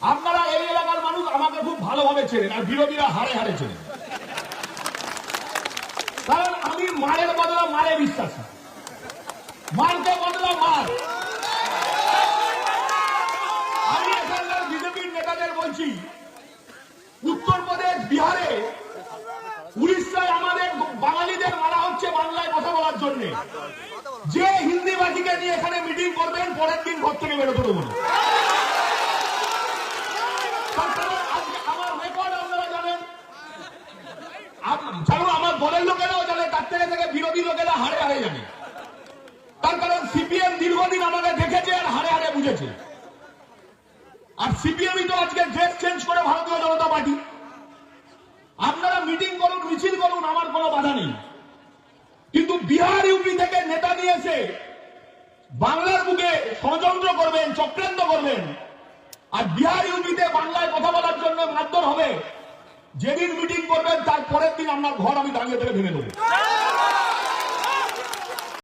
আপনারা এই এলাকার মানুষ আমাকে খুব ভালোভাবে চেনেন, আর বিরোধীরা হারে হারে চেনেন। কারণ আমি মারের বদলা মারে বিশ্বাসী, মারকে বদলা মার। আমি এখানকার বিজেপির নেতাদের বলছি, উত্তরপ্রদেশ, বিহারে, উড়িষ্যায় আমাদের বাঙালিদের মারা হচ্ছে বাংলায় কথা বলার জন্য। যে হিন্দিবাদীকে নিয়ে এখানে মিটিং করবেন, পরের দিন ঘর থেকে বেরোতে দেবো না। আমার রেকর্ড আপনারা জানেন, আমার দলের লোকেরাও জানে, তার থেকে বিরোধী লোকেরা হারে হারে জানে। তার কারণ সিপিএম দীর্ঘদিন আমাকে দেখেছে আর হারে হারে বুঝেছে। আর সিপিএমই তো আজকে ড্রেস চেঞ্জ করে ভারতীয় জনতা পার্টি। আপনারা মিটিং করুন, মিছিল করুন, আমার কোনো বাধা নেই। কিন্তু বিহার, ইউপি থেকে নেতা নিয়ে এসে বাংলার বুকে ষড়যন্ত্র করবেন, চক্রান্ত করবেন, আর বিহার, ইউপিতে বাংলায় কথা বলার জন্য মারধর হবে। যেদিন মিটিং করবেন তার পরের দিন আপনার ঘর আমি দাঁড়িয়ে থেকে ভেঙে দেবো।